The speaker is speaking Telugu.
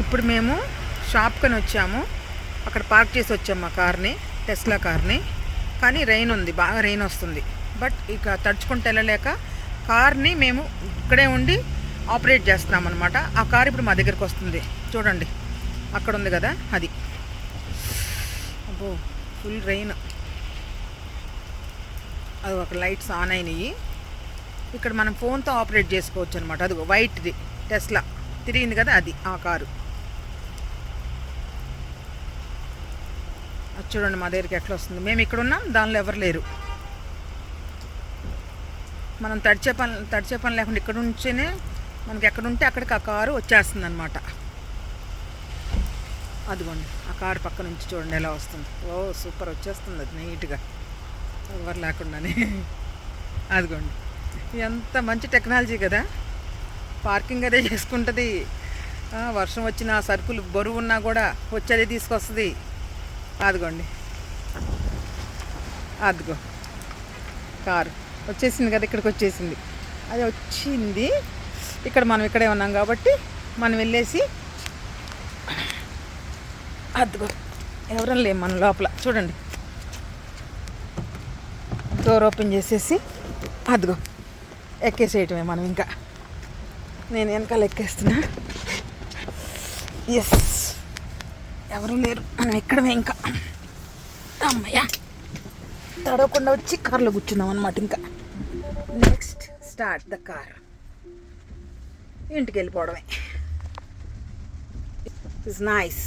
ఇప్పుడు మేము షాప్కని వచ్చాము. అక్కడ పార్క్ చేసి వచ్చాము మా కార్ని, టెస్లా కార్ని. కానీ రెయిన్ ఉంది, బాగా రెయిన్ వస్తుంది. బట్ ఇక తడుచుకుంటూ వెళ్ళలేక కార్ని మేము ఇక్కడే ఉండి ఆపరేట్ చేస్తున్నాం అనమాట. ఆ కార్ ఇప్పుడు మా దగ్గరికి వస్తుంది. చూడండి అక్కడ ఉంది కదా, అది. అబ్బో ఫుల్ రెయిన్. అది ఒక లైట్స్ ఆన్ అయినాయి. ఇక్కడ మనం ఫోన్తో ఆపరేట్ చేసుకోవచ్చు అనమాట. అది వైట్ది టెస్లా తిరిగింది కదా, అది ఆ కారు. అది చూడండి మా దగ్గరికి ఎట్లా వస్తుంది. మేము ఇక్కడ ఉన్నాం, దానిలో ఎవరు లేరు. మనం తడిచే పని లేకుండా ఇక్కడ నుంచేనే మనకి ఎక్కడుంటే అక్కడికి ఆ కారు వచ్చేస్తుంది అనమాట. అదిగోండి ఆ కారు పక్క నుంచి చూడండి ఎలా వస్తుంది. ఓ సూపర్ వచ్చేస్తుంది అది నీట్గా, ఎవరు లేకుండానే. అదిగోండి ఎంత మంచి టెక్నాలజీ కదా. పార్కింగ్ అదే చేసుకుంటుంది. వర్షం వచ్చినా సరుకులు బరువు ఉన్నా కూడా వచ్చేది తీసుకొస్తుంది. అదిగోండి అదిగో కారు వచ్చేసింది కదా, ఇక్కడికి వచ్చేసింది. అది వచ్చింది ఇక్కడ, మనం ఇక్కడే ఉన్నాం కాబట్టి మనం వెళ్ళేసి అదిగో ఎవరం లేము మన లోపల. చూడండి డోర్ ఓపెన్ చేసేసి అదిగో ఎక్కేసేయటమే మనం. ఇంకా నేను వెనకాల ఎక్కేస్తున్నా. ఎస్, ఎవరు లేరు, మనం ఎక్కడమే. ఇంకా అమ్మయ్య తడవకుండా వచ్చి కార్లో కూర్చున్నాం అనమాట. ఇంకా నెక్స్ట్ స్టార్ట్ ద కార్, ఇంటికి వెళ్ళిపోవడమే. It's nice.